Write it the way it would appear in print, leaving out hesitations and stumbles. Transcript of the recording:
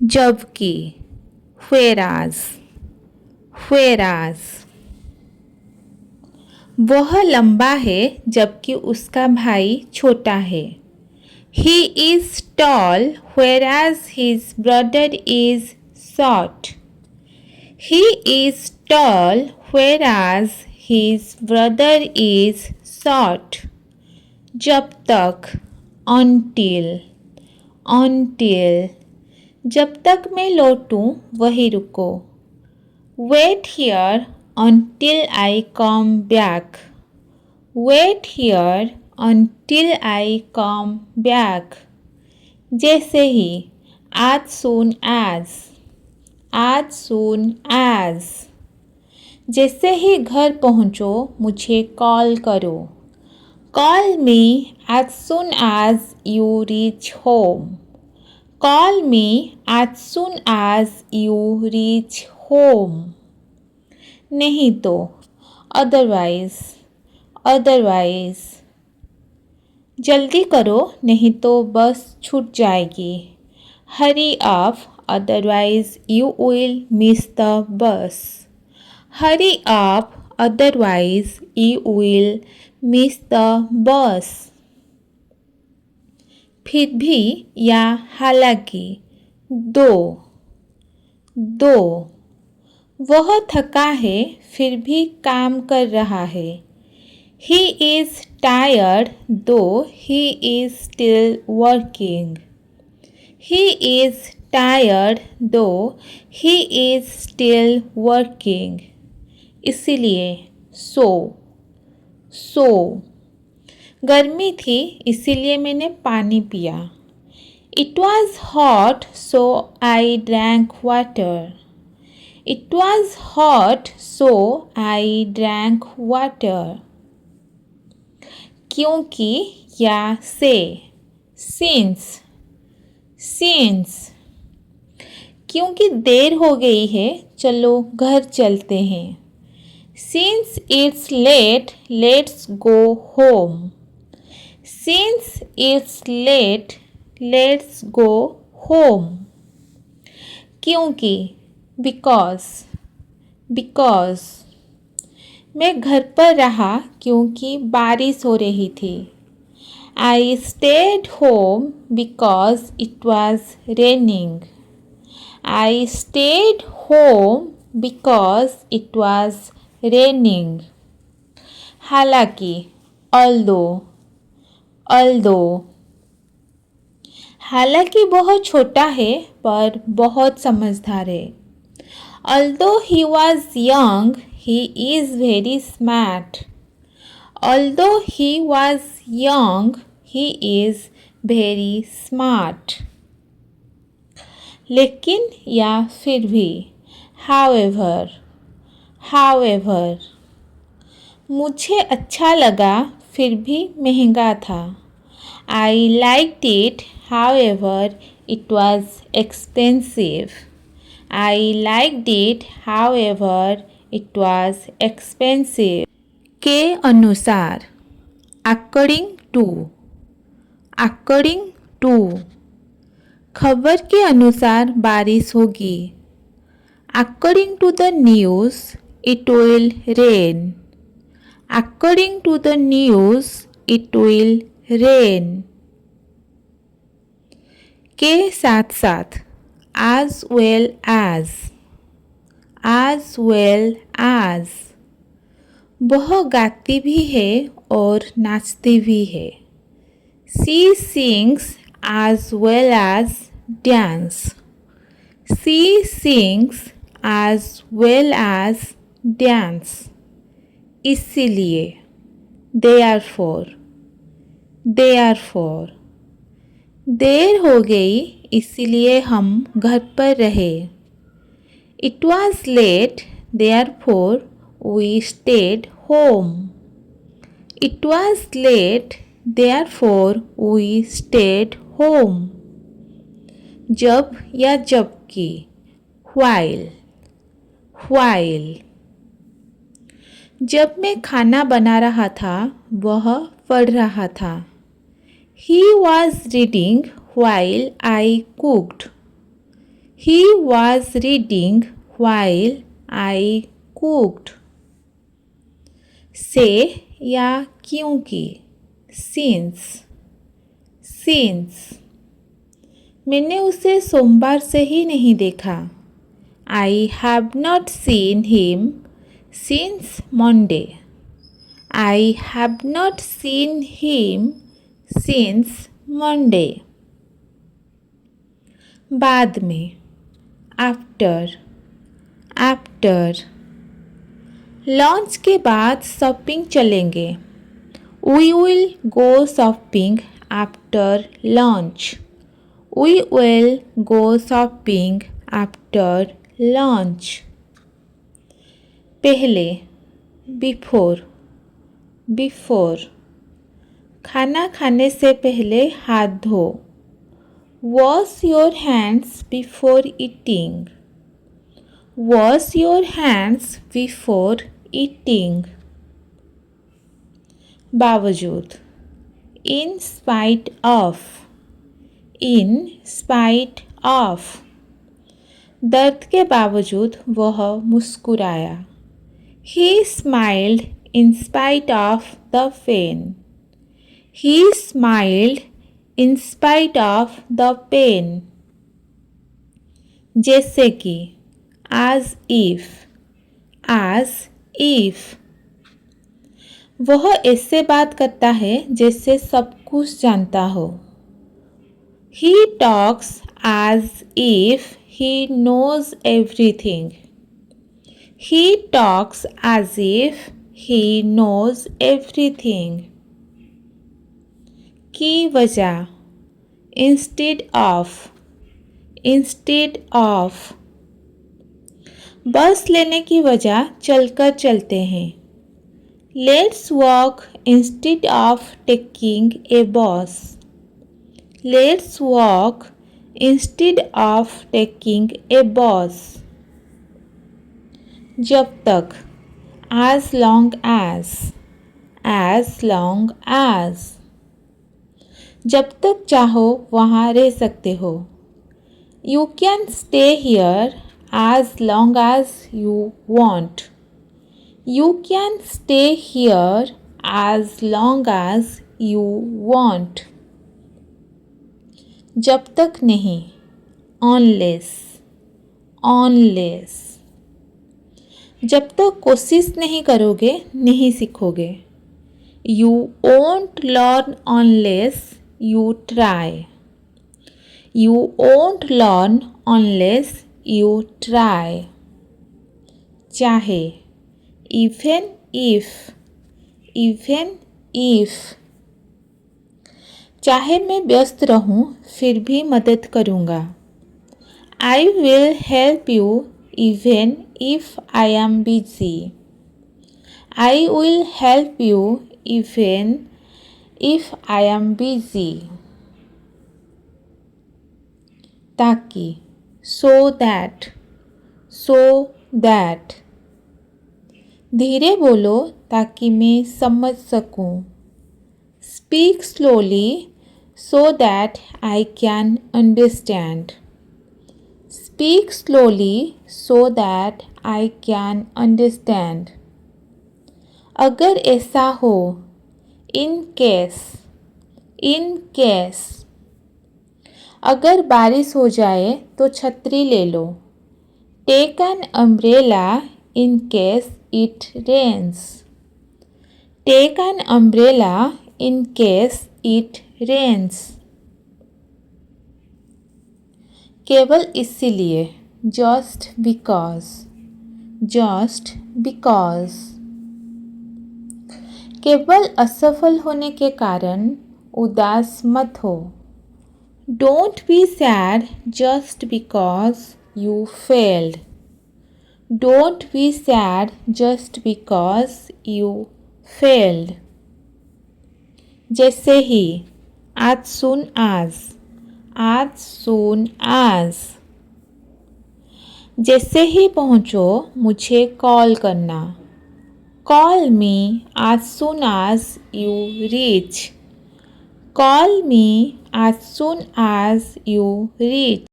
जबकि whereas whereas वह लंबा है जबकि उसका भाई छोटा है। He is tall whereas his brother is short. He is tall whereas his brother is short. जब तक until until जब तक मैं लौटूं वहीं रुको। Wait here until I come back. Wait here until I come back. जैसे ही as soon as as soon as जैसे ही घर पहुंचो मुझे कॉल करो। Call me as soon as you reach home. Call me as soon as you reach home. नहीं तो otherwise otherwise जल्दी करो नहीं तो बस छूट जाएगी। Hurry up otherwise you will miss the bus. Hurry up otherwise you will miss the bus. फिर भी या हालांकि दो दो वह थका है फिर भी काम कर रहा है। He is tired though he is still working. He is tired though he is still working. इसीलिए so गर्मी थी इसीलिए मैंने पानी पिया। It was hot so I drank water. It was hot so I drank water. क्योंकि या से since क्योंकि देर हो गई है चलो घर चलते हैं। Since it's late let's go home. Since it's late let's go home. क्योंकि because मैं घर पर रहा क्योंकि बारिश हो रही थी। I stayed home because it was raining. I stayed home because it was raining. हालांकि although हालांकि बहुत छोटा है पर बहुत समझदार है। Although he was young, he is very smart. Although he was young, he is very smart. लेकिन या फिर भी however मुझे अच्छा लगा फिर भी महंगा था। I liked it, however it was expensive. I liked it, however it was expensive. के अनुसार according to खबर के अनुसार बारिश होगी। According to the news it will rain. According to the news it will rain. के साथ साथ as well as वह गाती भी है और नाचती भी है। She sings as well as dance. She sings as well as dance. इसीलिए therefore देर हो गई इसीलिए हम घर पर रहे। It was late, therefore we stayed home. It was late, therefore we stayed home. जब या जबकि while जब मैं खाना बना रहा था वह पढ़ रहा था। He was reading while I cooked. He was reading while I cooked. से या क्योंकि, since. मैंने उसे सोमवार से ही नहीं देखा. I have not seen him since Monday. I have not seen him since Monday. बाद में, after. लॉन्च के बाद शॉपिंग चलेंगे. We will go shopping after lunch. We will go shopping after lunch. पहले, before. खाना खाने से पहले हाथ धो. Wash your hands before eating. Wash your hands before eating. बावजूद, in spite of. दर्द के बावजूद वह मुस्कुराया. He smiled in spite of the pain. He smiled in spite of the pain. जैसे कि, as if. वह ऐसे बात करता है जैसे सब कुछ जानता हो. He talks as if he knows everything. He talks as if he knows everything. की वजह, instead of. बस लेने की वजह चलकर चलते हैं. Let's walk instead of taking a bus. Let's walk instead of taking a bus. जब तक, as long as. जब तक चाहो वहाँ रह सकते हो. You can stay here as long as you want. You can stay here as long as you want. जब तक नहीं, unless. जब तक कोशिश नहीं करोगे नहीं सीखोगे. You won't learn unless you try. You won't learn unless you try. चाहे, even if. चाहे मैं व्यस्त रहूं फिर भी मदद करूंगा. I will help you even if I am busy. I will help you even if I am busy. ताकि, so that. धीरे बोलो ताकि मैं समझ सकूं. Speak slowly so that I can understand. Speak slowly so that I can understand. अगर ऐसा हो, in case. अगर बारिश हो जाए तो छतरी ले लो. Take an umbrella in case it rains. Take an umbrella in case it rains. केवल इसीलिए, just because. केवल असफल होने के कारण उदास मत हो. Don't be sad just because you failed. Don't be sad just because you failed. जैसे ही, as soon as. जैसे ही पहुँचो मुझे कॉल करना. Call me as soon as you reach. Call me as soon as you reach.